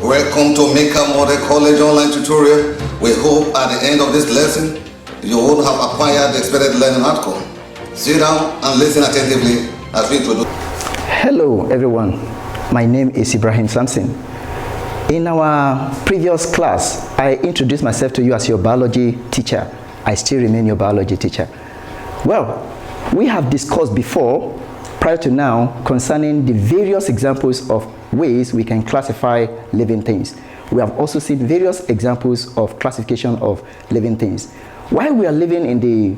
Welcome to Maker Model College online tutorial. We hope at the end of this lesson, you will have acquired the expected learning outcome. Sit down and listen attentively as we introduce. Hello everyone, my name is Ibrahim Samson. In our previous class, I introduced myself to you as your biology teacher. I still remain your biology teacher. Well, we have discussed before, prior to now, concerning the various examples of ways we can classify living things. We have also seen various examples of classification of living things. While we are living in the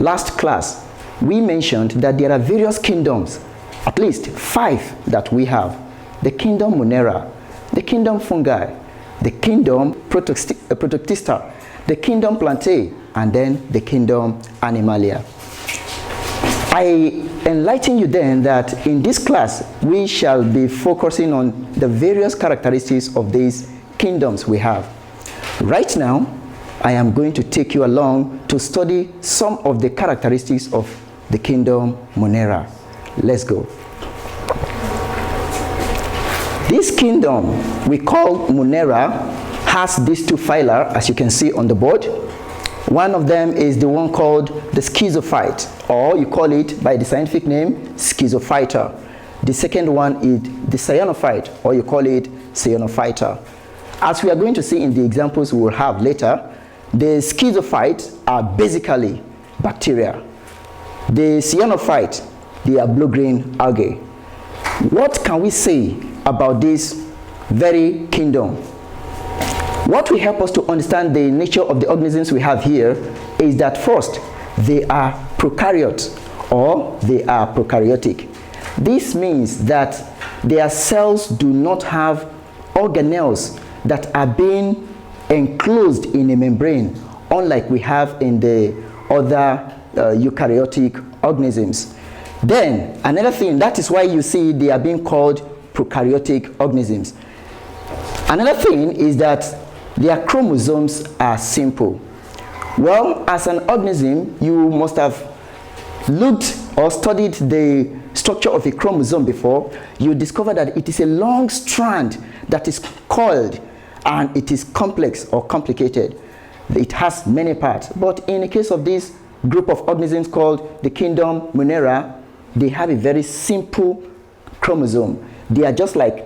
last class, we mentioned that there are various kingdoms, at least 5 that we have. The kingdom Monera, the kingdom fungi, the kingdom protoctista, the kingdom plantae, and then the kingdom animalia. I enlighten you then that in this class we shall be focusing on the various characteristics of these kingdoms we have. Right now, I am going to take you along to study some of the characteristics of the kingdom Monera. Let's go. This kingdom we call Monera has these 2 phyla, as you can see on the board. One of them is the one called the Schizophyte, or you call it by the scientific name Schizophyta. The second one is the Cyanophyte, or you call it Cyanophyta. As we are going to see in the examples we will have later, the Schizophytes are basically bacteria. The Cyanophyte, they are blue-green algae. What can we say about this very kingdom? What will help us to understand the nature of the organisms we have here is that first, they are prokaryotes or they are prokaryotic. This means that their cells do not have organelles that are being enclosed in a membrane, unlike we have in the other eukaryotic organisms. Then, another thing, that is why you see they are being called prokaryotic organisms. Another thing is that their chromosomes are simple. Well, as an organism, you must have looked or studied the structure of a chromosome before. You discover that it is a long strand that is coiled, and it is complex or complicated. It has many parts. But in the case of this group of organisms called the kingdom Monera, they have a very simple chromosome. They are just like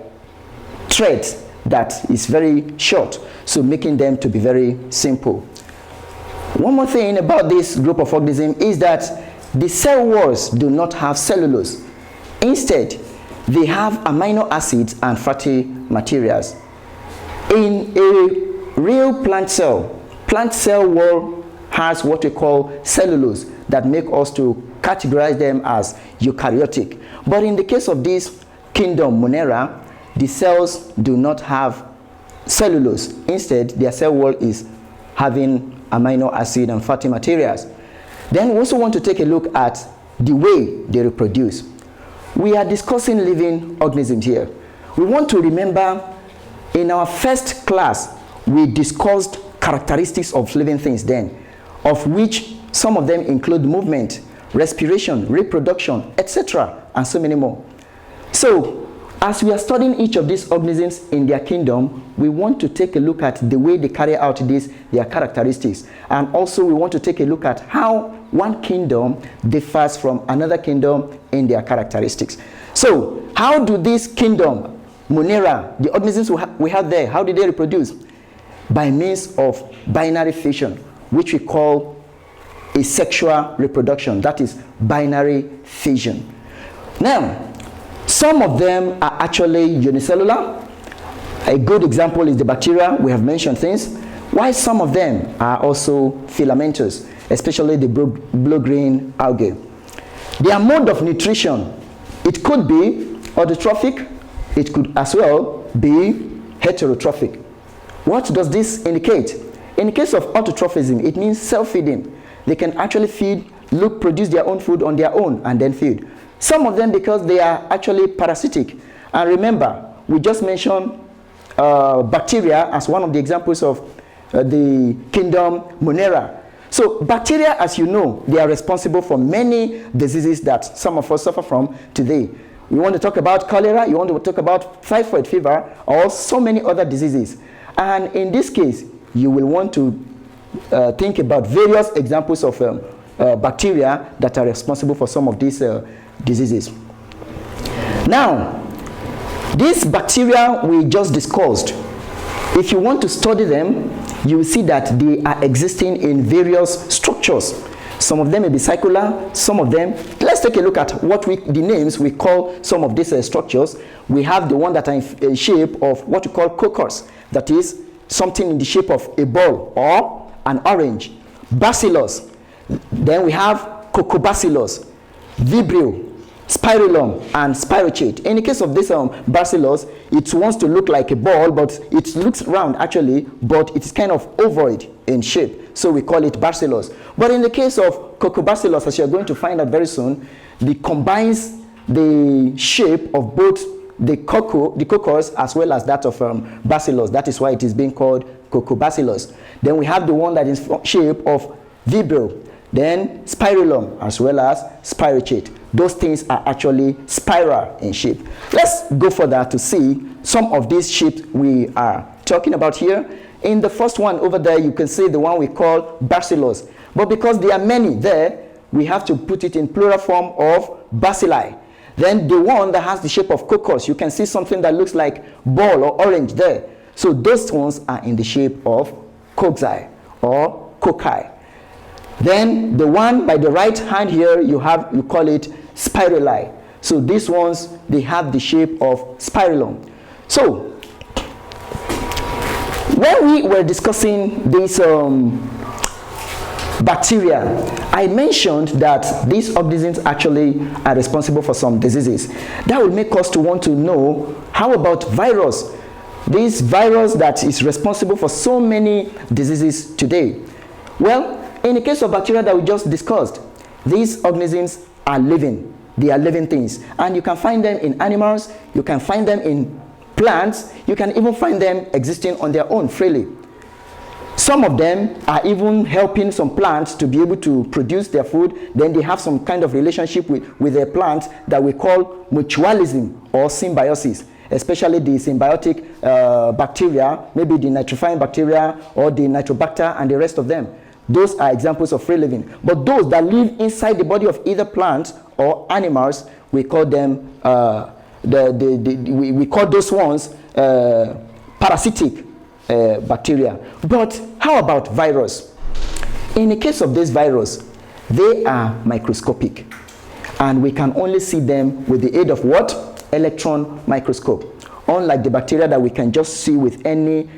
threads that is very short, so making them to be very simple. One more thing about this group of organisms is that the cell walls do not have cellulose. Instead, they have amino acids and fatty materials. In a real plant cell wall has what we call cellulose that make us to categorize them as eukaryotic. But in the case of this kingdom Monera, the cells do not have cellulose. Instead, their cell wall is having amino acid and fatty materials. Then we also want to take a look at the way they reproduce. We are discussing living organisms here. We want to remember in our first class, we discussed characteristics of living things then, of which some of them include movement, respiration, reproduction, etc., and so many more. So, as we are studying each of these organisms in their kingdom, we want to take a look at the way they carry out their characteristics. And also we want to take a look at how one kingdom differs from another kingdom in their characteristics. So, how do this kingdom, Monera, the organisms we have there, how do they reproduce? By means of binary fission, which we call asexual reproduction, that is binary fission. Now, some of them are actually unicellular. A good example is the bacteria. We have mentioned things. While some of them are also filamentous, especially the blue-green algae. Their mode of nutrition, it could be autotrophic. It could as well be heterotrophic. What does this indicate? In the case of autotrophism, it means self-feeding. They can actually produce their own food on their own and then feed. Some of them because they are actually parasitic. And remember, we just mentioned bacteria as one of the examples of the kingdom Monera. So bacteria, as you know, they are responsible for many diseases that some of us suffer from today. You want to talk about cholera, you want to talk about typhoid fever, or so many other diseases. And in this case, you will want to think about various examples of bacteria that are responsible for some of these diseases. Now, these bacteria we just discussed, if you want to study them, you will see that they are existing in various structures. Some of them may be circular, some of them, let's take a look at the names we call some of these structures. We have the one that are in shape of what we call coccus, that is something in the shape of a ball or an orange. Bacillus, then we have coccobacillus, vibrio, Spirillum, and spirochete. In the case of this bacillus, it wants to look like a ball, but it looks round actually, but it is kind of ovoid in shape, so we call it bacillus. But in the case of coccobacillus, as you're going to find out very soon, it combines the shape of both the coccus as well as that of bacillus. That is why it is being called coccobacillus. Then we have the one that is shape of vibrio, then spirillum as well as spirochete. Those things are actually spiral in shape. Let's go further to see some of these shapes we are talking about here. In the first one over there, you can see the one we call bacillus. But because there are many there, we have to put it in plural form of bacilli. Then the one that has the shape of coccus, you can see something that looks like ball or orange there. So those ones are in the shape of cocci or cocci. Then the one by the right hand here, you call it spirali. So these ones, they have the shape of spirillum. So when we were discussing these bacteria, I mentioned that these organisms actually are responsible for some diseases. That will make us to want to know, how about virus? This virus that is responsible for so many diseases today. Well, in the case of bacteria that we just discussed, these organisms are living. They are living things. And you can find them in animals, you can find them in plants, you can even find them existing on their own freely. Some of them are even helping some plants to be able to produce their food. Then they have some kind of relationship with their plants that we call mutualism or symbiosis, especially the symbiotic bacteria, maybe the nitrifying bacteria or the nitrobacter and the rest of them. Those are examples of free living. But those that live inside the body of either plants or animals, we call them we call those ones parasitic bacteria. But how about virus? In the case of this virus, they are microscopic, and we can only see them with the aid of what? Electron microscope. Unlike the bacteria that we can just see with any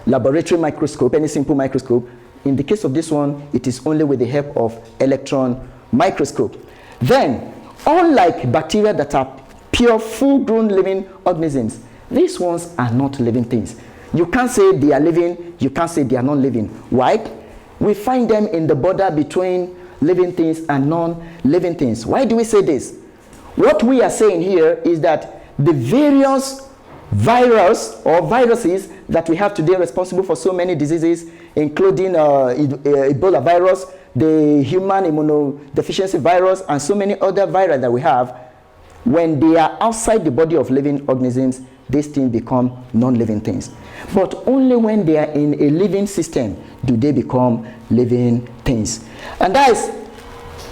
laboratory microscope, any simple microscope, in the case of this one, it is only with the help of electron microscope. Then, unlike bacteria that are pure full-grown living organisms, these ones are not living things. You can't say they are living, you can't say they are not living. Why? We find them in the border between living things and non-living things. Why do we say this? What we are saying here is that the various viruses that we have today responsible for so many diseases, including Ebola virus, the human immunodeficiency virus, and so many other viruses that we have, when they are outside the body of living organisms, these things become non-living things. But only when they are in a living system do they become living things. And that is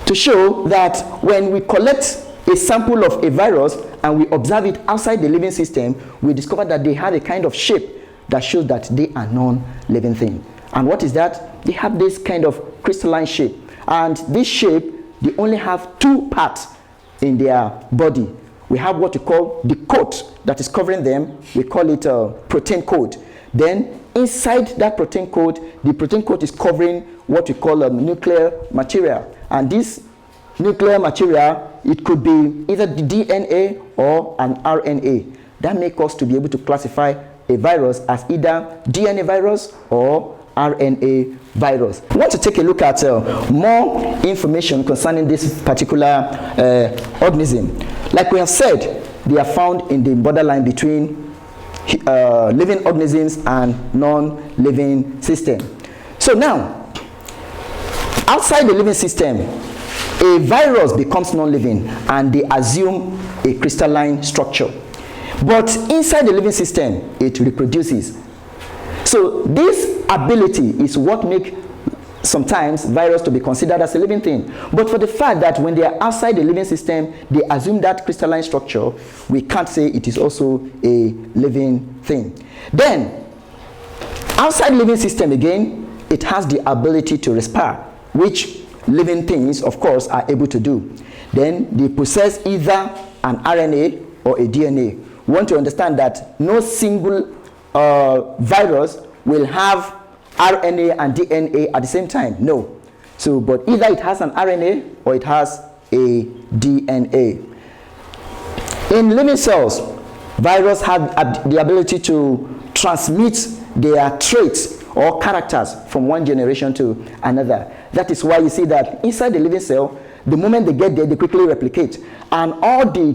to show that when we collect a sample of a virus and we observe it outside the living system, we discover that they have a kind of shape that shows that they are non-living things. And what is that? They have this kind of crystalline shape. And this shape, they only have two parts in their body. We have what we call the coat that is covering them. We call it a protein coat. Then inside that protein coat, the protein coat is covering what we call a nuclear material. And this nuclear material, it could be either the DNA or an RNA. That makes us to be able to classify a virus as either DNA virus or RNA virus. I want to take a look at more information concerning this particular organism. Like we have said, they are found in the borderline between living organisms and non-living system. So now, outside the living system, a virus becomes non-living and they assume a crystalline structure. But inside the living system, it reproduces. So this ability is what makes sometimes virus to be considered as a living thing. But for the fact that when they are outside the living system, they assume that crystalline structure, we can't say it is also a living thing. Then, outside living system again, it has the ability to respire, which living things, of course, are able to do. Then they possess either an RNA or a DNA. We want to understand that no single virus will have RNA and DNA at the same time. No. So, but either it has an RNA or it has a DNA. In living cells, viruses have the ability to transmit their traits or characters from one generation to another. That is why you see that inside the living cell, the moment they get there, they quickly replicate. And all the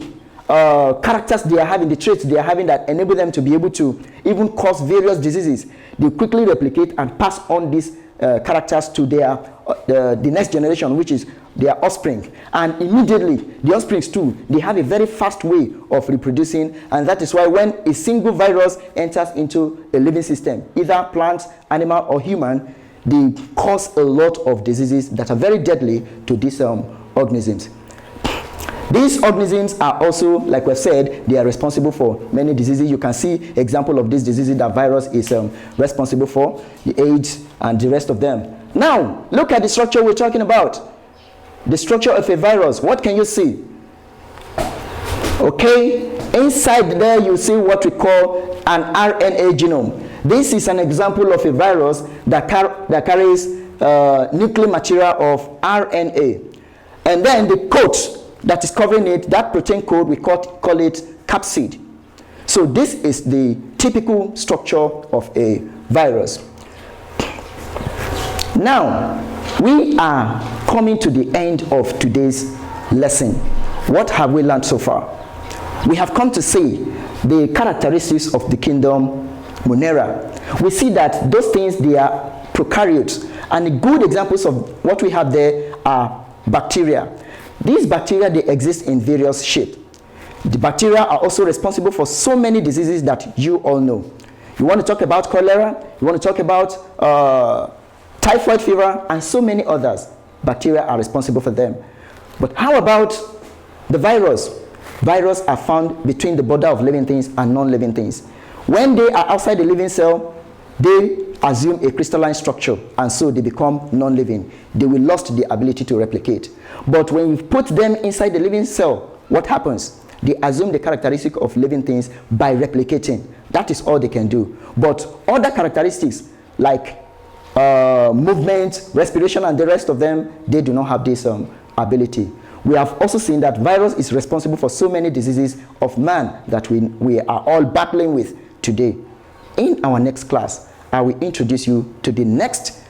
characters they are having, the traits they are having that enable them to be able to even cause various diseases, they quickly replicate and pass on these characters to their the next generation, which is their offspring. And immediately, the offsprings too, they have a very fast way of reproducing, and that is why when a single virus enters into a living system, either plant, animal, or human, they cause a lot of diseases that are very deadly to these organisms. These organisms are also, like we've said, they are responsible for many diseases. You can see example of these diseases that virus is responsible for, the AIDS and the rest of them. Now, look at the structure we're talking about. The structure of a virus. What can you see? Okay, inside there you see what we call an RNA genome. This is an example of a virus that carries nuclear material of RNA. And then the coat that is covering it, that protein code, we call it capsid. So this is the typical structure of a virus. Now, we are coming to the end of today's lesson. What have we learned so far? We have come to see the characteristics of the kingdom Monera. We see that those things, they are prokaryotes. And the good examples of what we have there are bacteria. These bacteria, they exist in various shapes. The bacteria are also responsible for so many diseases that you all know. You want to talk about cholera, you want to talk about typhoid fever, and so many others. Bacteria are responsible for them. But how about the virus? Viruses are found between the border of living things and non-living things. When they are outside the living cell, they assume a crystalline structure, and so they become non-living. They will lose the ability to replicate. But when you put them inside the living cell, what happens? They assume the characteristic of living things by replicating. That is all they can do. But other characteristics like movement, respiration, and the rest of them, they do not have this ability. We have also seen that virus is responsible for so many diseases of man that we are all battling with today. In our next class, I will introduce you to the next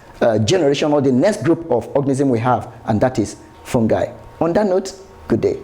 generation or the next group of organisms we have, and that is fungi. On that note, good day.